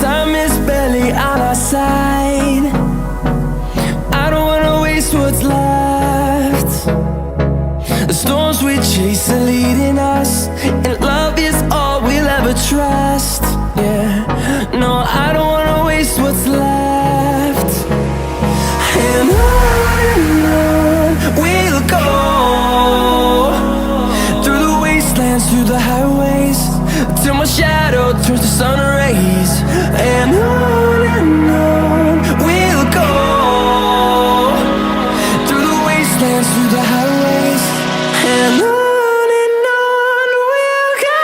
Time is barely on our side. I don't wanna waste what's left. The storms we chase are leading us, and love is all we'll ever trust. Yeah, no, I don't wanna waste what's left. And on we'll go, through the wastelands, through the highways, till my shadow turns to sun rays. And on we'll go, through the wastelands, through the highways, and on we'll go.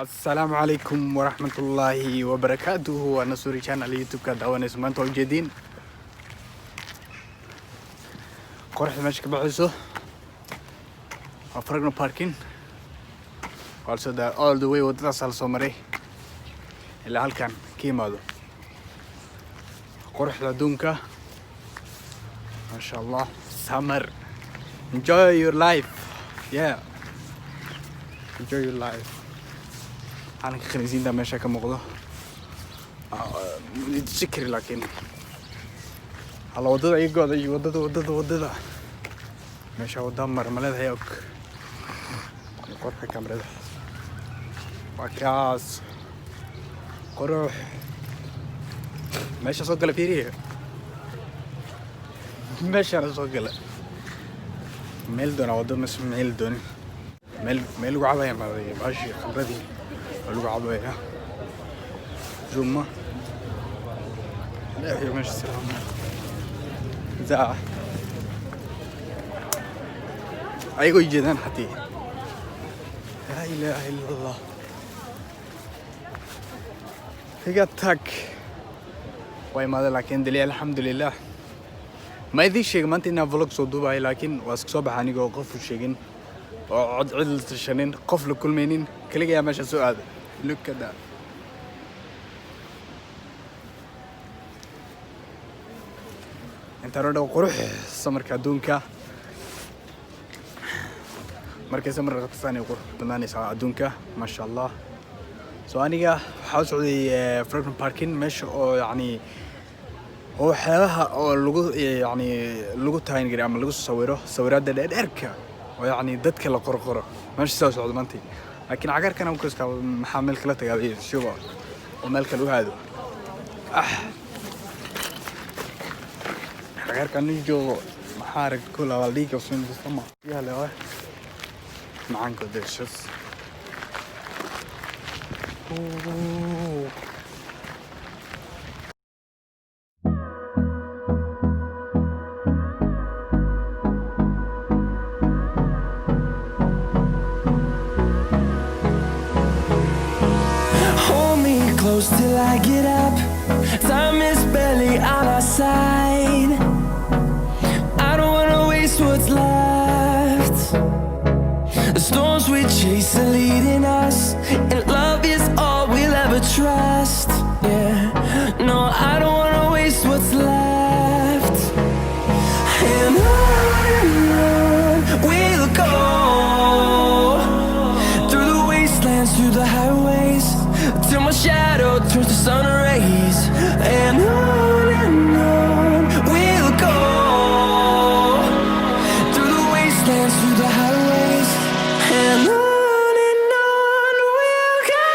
السلام عليكم ورحمة الله وبركاته. أنا سوري كان على يوتيوب كدعواني سمعت وجدين قرح ماشي بعزه أفرقنا باركين also the all the way وتصل سمري اللي هالكان كيما هذا قرح لدونك ما شاء الله summer. Enjoy your life. Yeah, enjoy your life. أنا خنزين ده ماشي كم مقدار نتذكر لكن على وضع يقعد وضع ماشي وضع مرملة هيك قرح كاميرا ده وكاس قروح ماشي صوت فيري ماشي أنا صوت قلة ميل دون وضع مش ميل دون ميل وعباية ماشي خبرتي لو عباية جمعة لا هي ماشي سلام زاع أيقو جدا حتى لا إله إلا الله هي تاك واي ماذا لكن دليل الحمد لله ما يدي شيء ما أنت نافلوك صدوبة لكن واسكسوب حانيجو قف وشيء وعد عدل تشنين قف لكل منين كلية يا ماشي سؤال look at that. انت رادو قروح سمر كادونكا مركز سمر غطساني وقروح بناني سوا ادونكا ما شاء الله. سوانيا حاول سعودي فرقنا باركين مش يعني هو حلاها او لغو يعني لغو تاين غير اما لغو صورات ده اركا ويعني ددك لا قرقره ماشي سوا سعود مانتي لكن عقار كان ممكن محمل كلا تقاليد شوفوا ومالك له هذا عقار كان يجو محارق كلها والديك وصين بسمع يا له معانكو ديشس Close till I get up. Time is barely on our side. I don't wanna waste what's left. The storms we chase are leading us, and love is all we'll ever trust. Yeah, no, I don't wanna waste what's left. And on we'll go, through the wastelands, through the highways, till my shadow turns to sun rays. And on we'll go, through the wastelands, through the highways, and on we'll go.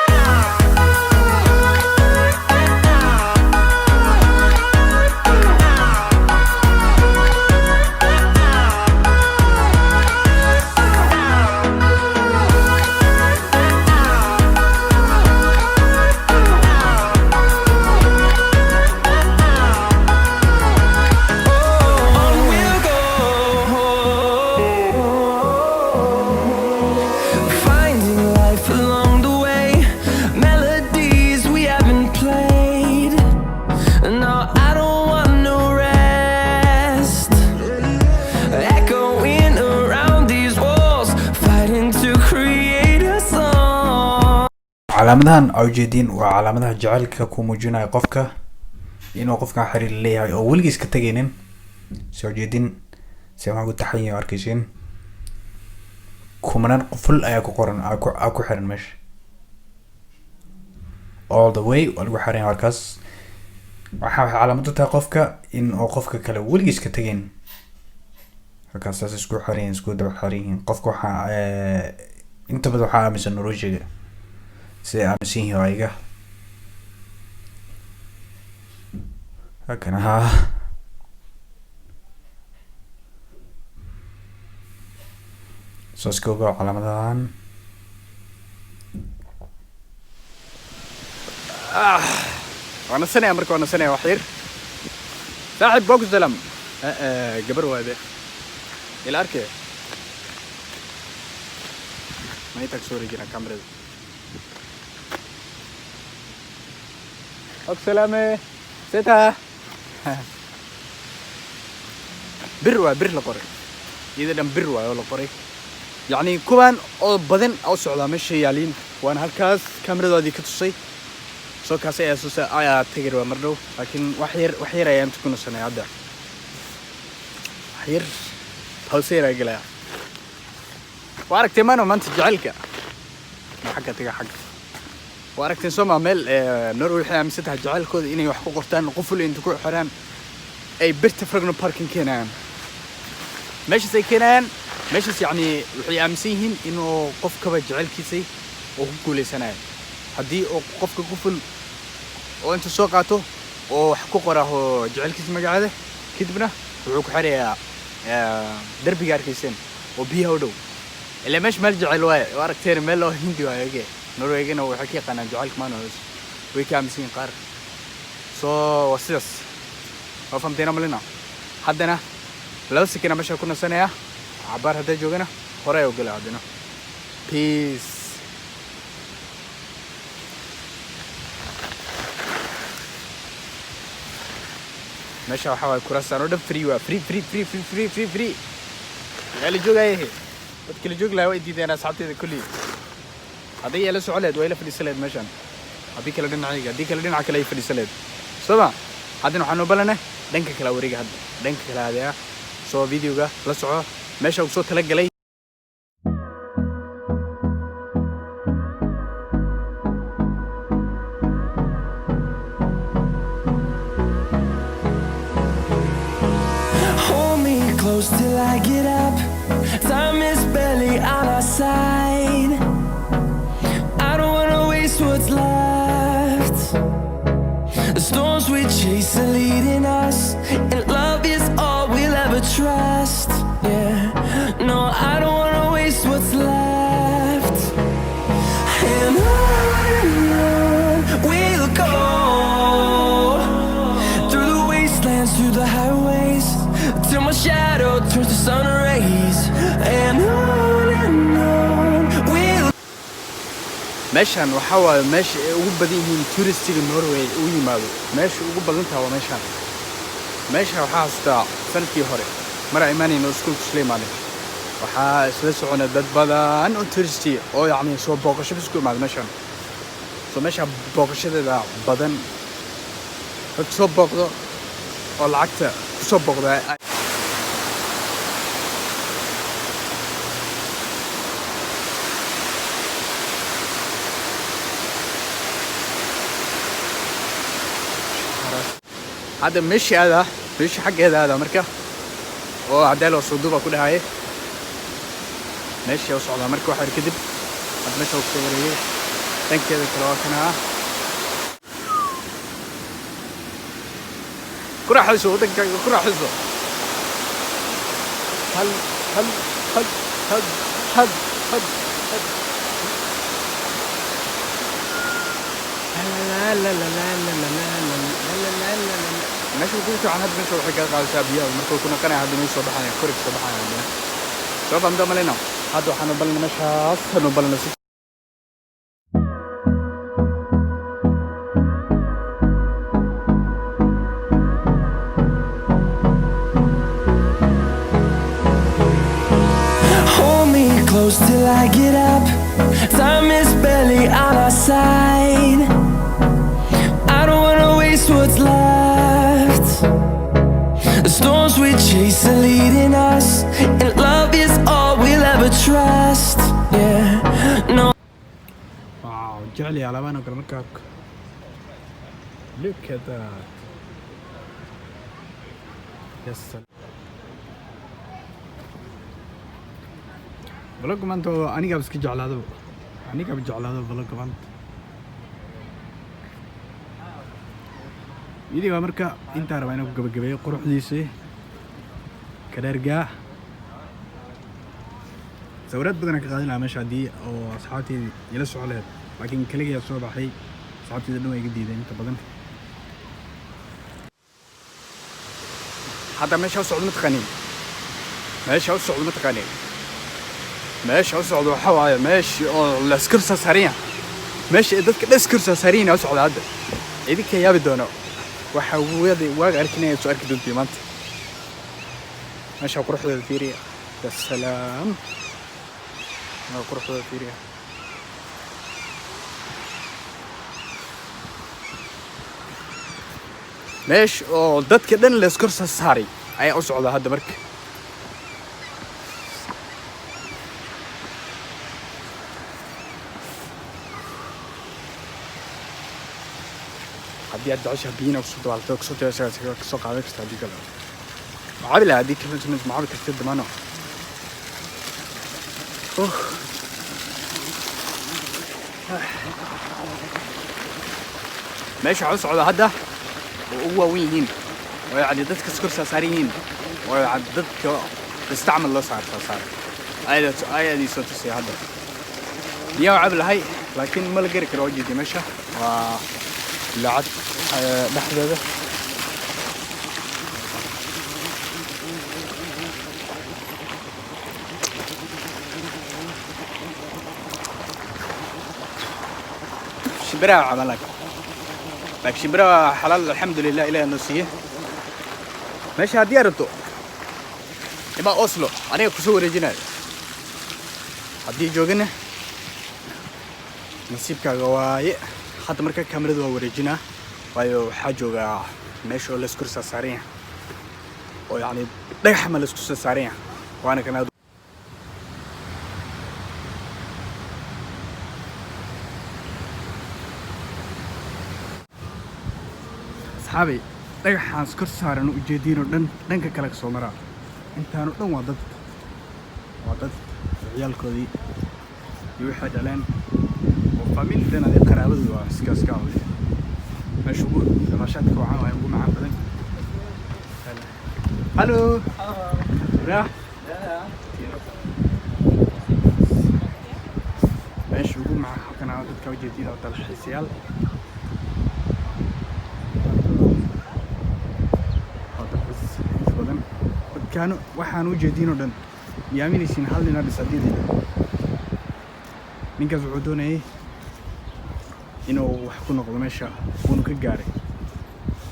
calaamadahan oo jeedin waa calaamadaha jacaylka ku muujinaya qofka inuu qofka xiriir leeyahay oo weligiis ka tagaynin soo jeedin si waxaan ku taxayin arkaysiin kumanan qoful ayaa ku qoran ku xiran meesha all the way wal waxa xiran halkaas waxa calaamadu tahay qofka in uu qofka kale weligiis ka tagayn halkaas isku xiran isku daba xiran qofka waxa inta badan waxa aaminsan noloshiga si aaminsan yahay هكذا ها سوسكو على مدان وانا سنة امريكا وانا سنة وحير صاحب بوكس دلم قبر هذا الى اركي ما يتك سوري جينا كاميرا سلامة سيتها بروا بر لقري إذا دم بروا ولا قري يعني كمان أو بدن أو سعودة مش يالين وأنا هالكاس كاميرا ذي كتصي سو كاسي أساس آية تجربة مرة لكن وحير أيام تكون السنة عدا وحير توصير رجلا وارك تمانو ما أنت جعلك ما حكى تجا حق وارك تنسوم عمل نروح إحنا مسيتها جعل كود إني وحقوق قرطان قفل إن تكون حرام أي برت فرقنا باركين كنان ماشي زي كنان ماشي يعني وحي أمسيهن إنه قف كبا جعل كيسي وحقوق لسنة هدي قف قفل وأنت سوقاته وحقوق وراه جعل كيسي مقعده كتبنا وحقوق حريا دربي جار كيسين وبيها ودو اللي مش ملجع الواي وارك تير ملو هندي واي نرويجنا وحقيقة أنا جعلك ما نوز ويكامسين قار وسيس وفهمتنا ملنا حدنا لو سكنا مش كنا سنة عبار هذا جوجنا خراي وقول عدنا بيس مش هحاول كراسة نود فري فري فري فري فري فري فري فري اللي جوجا إيه كل جوج لا ودي أنا ساعتين كلي هذه يلا سعلاد ويلا في السلاد مشان هذيك اللي دنا عيقة هذيك اللي دنا عكلا في السلاد سبعة هذا نحن بلنا دنك كلا وريق هذا دنك كلا هذا سو فيديو جا لا سعى ماشى وصوت تلقى لي Hold me close till I get up. Time is barely on our side. I don't wanna waste what's left. The storms we chase are leading us, and love is all we'll ever trust. Yeah, no, I don't wanna waste what's left. And on we'll go, through the wastelands, through the highways, till my shadow turns to sun rays. And on we'll meeshan waxa waa meesha ay ugu badan yihiin touristiga Norway u yimaado meesha ugu badan tahay waa meesha waxa hasta sanadkii hore mar ay imaanayno iskuulka Sleemaan waxa isla socona dad badan oo touristi oo yacni soo booqasho isku imaado meesha booqashadeeda badan dad soo booqdo oo lacagta ku soo booqda هذا ماشي هذا ماشي حق هذا مركب وعداله وصدوبة كلها هاي ماشي وصعدها مركب واحد كذب هذا ماشي وكتوريه تانك كذا كلاكنا كرة حزو تانك كرة حزو هل هل هل هل هل هل لا لا لا لا لا لا لا لا ماشي وقلت عن هاد ماشي وحكي قال شابيه ومركو كنا قناع هاد ماشي صباحا كورك صباحا عندنا شوف عم دام لنا هادو حنو بلنا ماشي حنو بلنا hold me close till I get up. Time is barely on our side. I don't wanna waste what's left. The storms we chase are leading us, and love is all we'll ever trust. Yeah, no. Wow, jecel yahay alaabaan oo kale markaa arko. Look at that. Yes. vlog maanta aniga iska jeclaado vlog maanta video marka inta rabaa inaan ku gabagabeeyo quruxdiisa kareerga sawirad badan ka qaadin lahaa meesha hadii oo asxaabteedii ila soo leed laakiin kaliya soo baxay asxaabteedii dhan way iga diideen inta badan hadda meesha socdo waxa waaye meesha oo la iskursa sariya meesha dadka dhaskursa sariina socdo hadda idinka yaabi doono waxa waaga arkinaya soo arki doontii maanta meesha quruxda fiiriya ya salaam quruxda fiiriya meesha oo dadka dhan la iskursa sari ayaa u socda hadda marka haddii aad jeceshahay biyina kusoo dawaalto kasoo qaadan karta haddii kale macabi laha haddii kale macabi kartid damaano meesha waxaa u socda hadda oo ugu waaweyn yihiin oo yacni dadka iskorsaa saaran yihiin oo yacni dadka istacmal loo saar ayadii soo tusaya hadda biyaa waa cabi lahay laakiin ma la gari karo oo jeediya meesha waa lacag dhexdeeda shimbiraha camalak laakiin shimbiraha xalaal alxamdulilah ilaahay noo siiye meesha haddii aad rabto ima Oslo aniga kusoo wareejinayo haddii joogana nasiibkaaga waaye hadda marka kamerada waa wareejinaa waayo waxaa joogaa meesha oo la isku saaran yahay oo yacni dhagax ma la isku saaran yahay waana kana asxaabi dhagaxaan iskor saaran u jeediinoo dhanka kale ka soo maraa intaanu dhan waa dad ciyaalkoodii iyo waxay dhaleen oo familyadan adii qaraabadooda waa iska awle meesha ugu dabaashaadka waxaan waaya ugu macaan badan hallo meesha ugu macaan halkan dadka ujeediin oo dalxiisayaal dadkaanu waxaan u jeediinoo dhan yaaminaysiin hal nina dhisadeedii ninkaas wuxuu doonayay inuu wax ku noqdo meesha uunu ka gaaray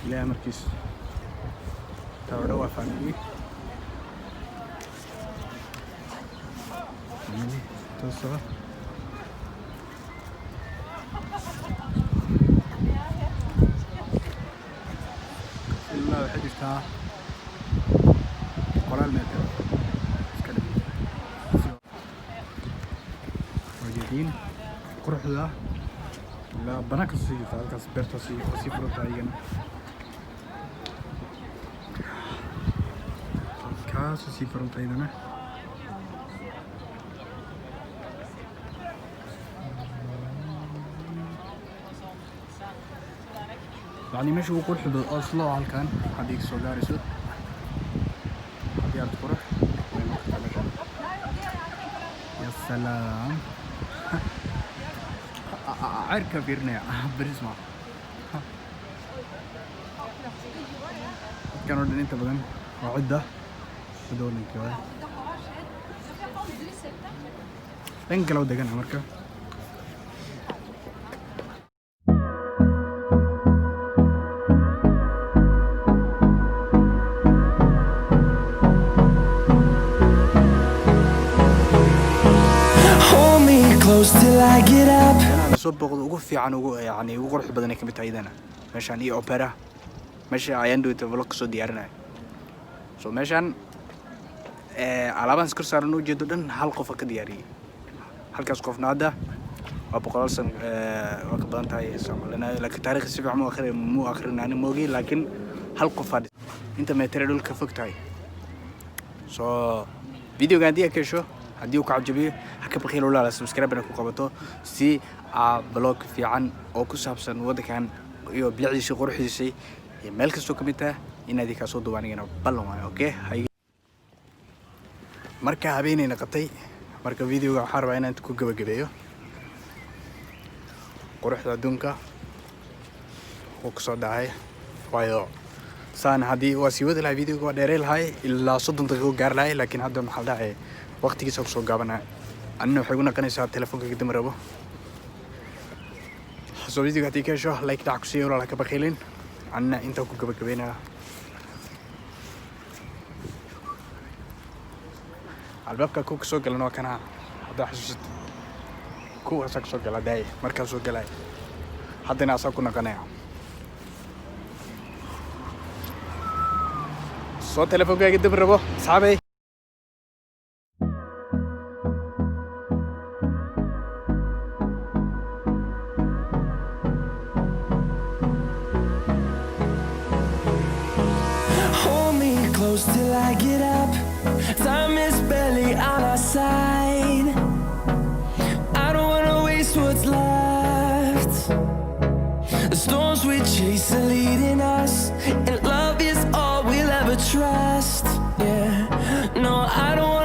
ilaahay markiis tawadha waa family toosaba ilaa waxay jirtaa qoraal meeter iska dhig wajeediin quruxda ilaa banaanka soo jirta halkaas beerta sii furanta ayagana halkaas sii furanta ayadana يعني مش هو قرح بالأصل على الكان هديك سوداري سود هديك قرح يا سلام عركة بيرنيا بريسما كانوا دين انت بدن وعدة بدون كذا لين لو دقن أمريكا close till I get up. أنا soo booqdo ugu fiican ugu yani ugu quruxda badan ay ka mid tahay idana meeshaan iyo opera meesha ayaan dhaweyta vlog kasoo diyaarinayo so meeshaan alaabaan iskor saaran u jeedo dhan hal qof ka diyaariyey halkaas qofna hadda waa boqolaal san waa ka badan tahay Soomaaliya laakiin taariikhda si fiican mu akhrinaan moogi laakiin hal qof hadda inta meter dhulka fog tahay so video gaan diya kasho haddii uu ka cajabiyo ha ka bakhiil walaal subscribe ku qabato si vlog fiican oo ku saabsan wadankan iyo bilicdiisa quruxdiisa iyo meel kastoo ka mid ah inaad ka soo duubanayna ballan waayo okay marka habeenayna qabtay marka videoga waxaan rabaa inaan ku gabagabeeyo quruxda adduunka oo ku soo dhacay waayo saan haddii waa sii wadi lahaa videoga waa dheerey lahay ilaa 30 daqiiqo gaar lahay laakiin hadda maxaa dhacay waqtigiisa ku soo gaabanaa anna waxay ugu naqanaysaa telefoonka kadib rabo soo videoga haddii ka hesho like dhac ku sii walaal ka bakhiilin anna inta ku gabagabeynaa albaabka ku soo galan waa kana hadda xasuusid ku asaa soo gala day markaa soo galay haddana asaa ku naqanaya soo telefoonka kadib rabo saabay Close till I get up. Time is barely on our side. I don't wanna waste what's left. The storms we chase are leading us, and love is all we'll ever trust. Yeah, no, I don't